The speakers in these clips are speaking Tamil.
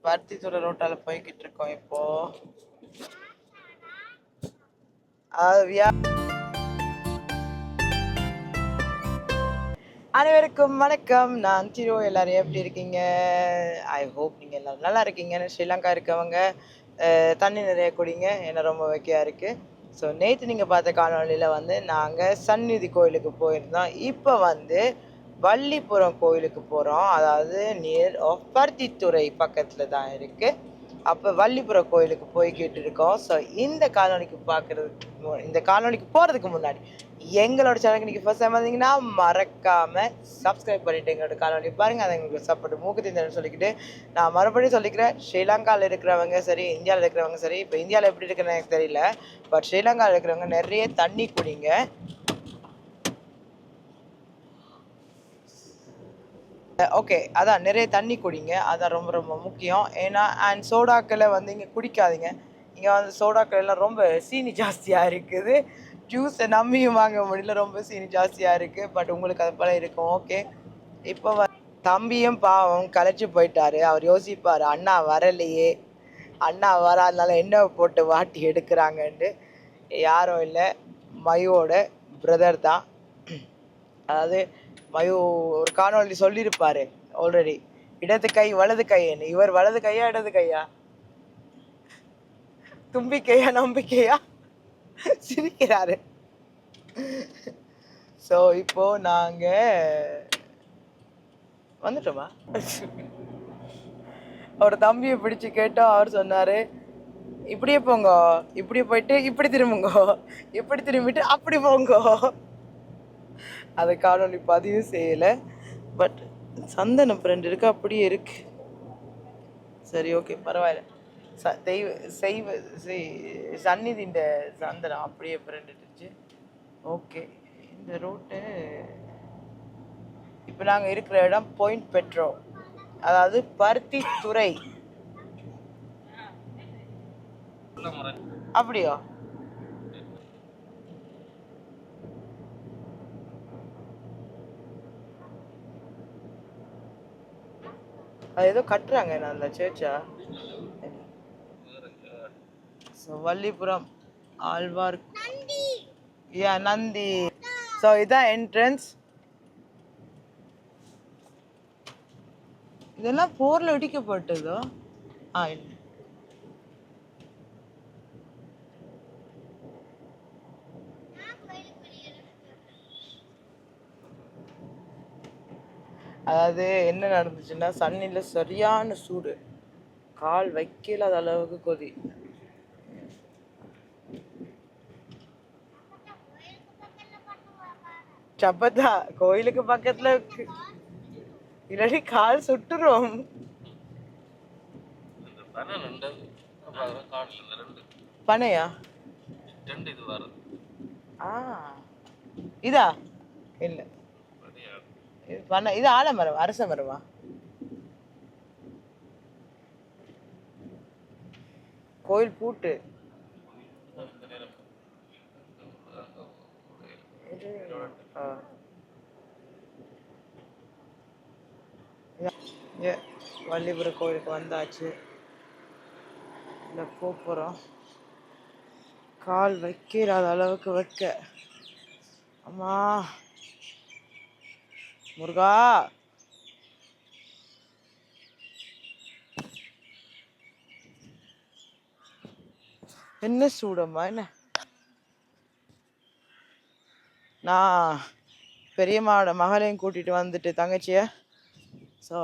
பருத்தித்துறை ரோட்டால போய்கிட்டு இருக்கோம் இப்போ. அனைவருக்கும் வணக்கம். நான் திரு. எல்லாரும் எப்படி இருக்கீங்க? ஐ ஹோப் நீங்கள் எல்லாரும் நல்லா இருக்கீங்கன்னு. ஸ்ரீலங்கா இருக்கவங்க தண்ணி நிறைய குடிங்க, என்ன ரொம்ப வைக்கையாக இருக்குது. ஸோ நேற்று நீங்கள் பார்த்த காணொலியில் நாங்கள் சந்நிதி கோயிலுக்கு போயிருந்தோம். இப்போ வள்ளிபுரம் கோயிலுக்கு போகிறோம். அதாவது நியர் ஆஃப் பருத்தித்துறை பக்கத்தில் தான் இருக்குது. அப்போ வள்ளிபுரம் கோயிலுக்கு போய்கிட்டு இருக்கோம். ஸோ இந்த காணொலிக்கு போகிறதுக்கு முன்னாடி எங்களோட சேனலுக்கு நீங்கள் ஃபர்ஸ்ட் டைம் வந்தீங்கன்னா மறக்காமல் சப்ஸ்கிரைப் பண்ணிவிட்டு எங்களோட காணொலி பாருங்கள். அதை எங்களுக்கு சப்போர்ட் மூக்குத்தின்னு சொல்லிக்கிட்டு நான் மறுபடியும் சொல்லிக்கிறேன். ஸ்ரீலங்காவில் இருக்கிறவங்க சரி, இந்தியாவில் இருக்கிறவங்க சரி, இப்போ இந்தியாவில் எப்படி இருக்குன்னு எனக்கு தெரியல, பட் ஸ்ரீலங்காவில் இருக்கிறவங்க நிறைய தண்ணி குடிங்க. ஓகே, அதான் நிறைய தண்ணி குடிங்க, அதான் ரொம்ப ரொம்ப முக்கியம். ஏன்னா அண்ட் சோடாக்களை இங்கே குடிக்காதீங்க. இங்கே சோடாக்கள் எல்லாம் ரொம்ப சீனி ஜாஸ்தியாக இருக்குது. ஜூஸை நம்பியும் வாங்க முடியல, ரொம்ப சீனி ஜாஸ்தியாக இருக்குது. பட் உங்களுக்கு அது போல் இருக்கும். ஓகே, இப்போ தம்பியும் பாவம் கலைச்சி போயிட்டாரு. அவர் யோசிப்பார், அண்ணா வரலையே, அண்ணா வராதனால என்ன போட்டு வாட்டி எடுக்கிறாங்கன்ட்டு. யாரும் இல்லை, மயோட பிரதர் தான். அதாவது மயு ஒரு காணொலி சொல்லியிருப்பாரு ஆல்ரெடி, இடது கை வலது கைன்னு. இவர் வலது கையா இடது கையா, தும்பிக்கையா நம்பிக்கையா சிரிக்கிறாரு. ஸோ இப்போ நாங்க வந்துட்டோமா? அவர் தம்பியை பிடிச்சு கேட்டோம். அவர் சொன்னாரு, இப்படியே போங்க, இப்படி போயிட்டு இப்படி திரும்புங்க, இப்படி திரும்பிட்டு அப்படி போங்க. அதை காணொலி பதிவு செய்யலை, பட் சந்தன ஃப்ரெண்ட் இருக்கு, அப்படியே இருக்கு. சரி, ஓகே, பரவாயில்ல. சந்நிதின்ற சந்தனம் அப்படியே ஃப்ரெண்ட் இருந்துச்சு. ஓகே, இந்த ரூட்டு இப்போ நாங்கள் இருக்கிற இடம் பாயிண்ட் பெட்ரோ, அதாவது பருத்தித்துறை. அப்படியோ? அது ஏதோ கட்டுறாங்க, நான் அந்த சேர்ச்சா. ஸோ வள்ளிபுரம் ஆழ்வார் நந்தி. ஸோ இதான் என்ட்ரன்ஸ். இதெல்லாம் போர்ல இடிக்கப்பட்டதோ? இல்லை, அதாவது என்ன நடந்துச்சுன்னா, சன்னில் சரியான சூடு, கால் வைக்கலாத அளவுக்கு கொதி. சப்பத்தா கோயிலுக்கு பக்கத்துல இல்லாட்டி கால் சுட்டுரும். பனையா? இதா இல்ல, இது பனை. இது ஆலமரம், அரச மரமா? கோயில் பூட்டு. வள்ளிபுரம் கோயிலுக்கு வந்தாச்சு. இல்லை போகிறோம். கால் வைக்கிறாத அளவுக்கு வைக்க. அம்மா முருகா, என்ன சூடம்மா, என்ன? நான் பெரியம்மாவோட மகளையும் கூட்டிட்டு வந்துட்டு தங்கச்சிய. ஸோ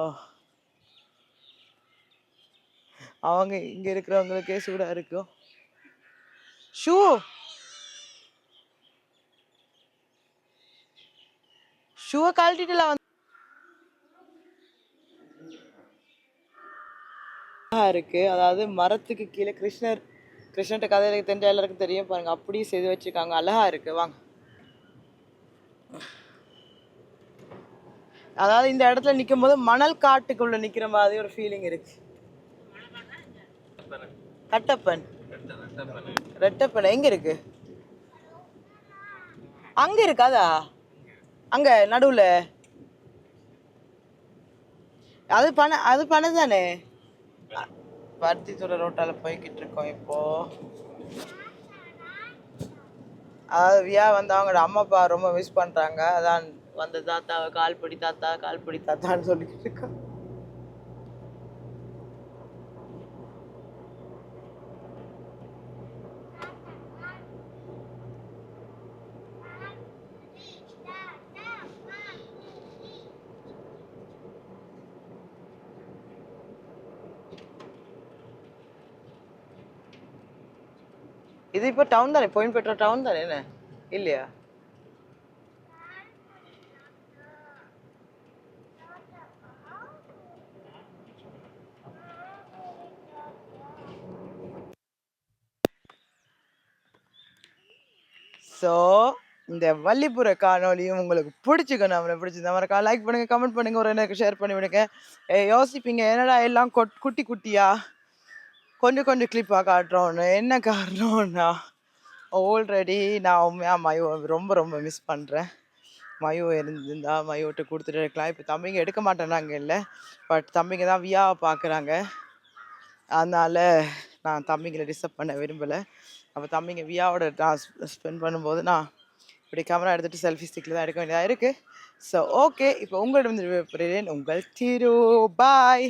அவங்க இங்க இருக்கிறவங்களுக்கே சூடா இருக்கும். ஷூவை கழட்டிட்டுலாம் இருக்கு. அதாவது மரத்துக்கு கீழே கிருஷ்ணர்கிட்ட கதையில தெரிஞ்ச எல்லாருக்கும் தெரியும் பாருங்க, அப்படியே செய்து வச்சிருக்காங்க. அழகா இருக்கு. வாங்க. அதாவது இந்த இடத்துல நிற்கும் போது மணல் காட்டுக்குள்ள நிக்கிற மாதிரி ஒரு ஃபீலிங் இருக்கு. கட்டப்பன், ரெட்டப்பன் எங்க இருக்கு? அங்க இருக்காதா? அங்க நடுவுல அது பனை தானே? பருத்தித்துறை ரோட்டால போய்கிட்டு இருக்கோம் இப்போ. அதாவது வியா வந்து அவங்களோட அம்மா அப்பா ரொம்ப மிஸ் பண்றாங்க. அதான் வந்து தாத்தாவை கால்படி தாத்தா கால்படி தாத்தான்னு சொல்லிக்கிட்டு இருக்கோம். இது இப்போ டவுன் தானே, பாயிண்ட் பெட்ரோ டவுன் தானே என்ன இல்லையா? ஸோ இந்த வள்ளிப்புற காணொலியும் உங்களுக்கு பிடிச்சிக்கணும். நம்மளை பிடிச்சிருந்தா மறக்கா லைக் பண்ணுங்க, கமெண்ட் பண்ணுங்க, ஒரு எனக்கு ஷேர் பண்ணி விடுங்க. யோசிப்பீங்க என்னடா எல்லாம் குட்டி குட்டியா கொஞ்சம் கொஞ்சம் கிளிப்பாக காட்டுறோன்னு. என்ன காரணம்னா ஆல்ரெடி நான் உண்மையாக மயோ ரொம்ப ரொம்ப மிஸ் பண்ணுறேன். மயோ இருந்திருந்தா மயோட்ட கொடுத்துட்டு இருக்கலாம். இப்போ தம்பிங்க எடுக்க மாட்டேனாங்க இல்லை, பட் தம்பிங்க தான் வியாவை பார்க்குறாங்க. அதனால் நான் தம்பிங்களை டிஸ்டர்ப் பண்ண விரும்பலை. அப்போ தம்பிங்க வியாவோட நான் ஸ்பெண்ட் பண்ணும்போது நான் இப்படி கேமரா எடுத்துகிட்டு செல்ஃபி ஸ்டிக்கில் தான் எடுக்க வேண்டியதாக இருக்குது. ஸோ ஓகே, இப்போ உங்களிடம் விடைபெறுகிறேன். உங்கள் திரு. பாய்.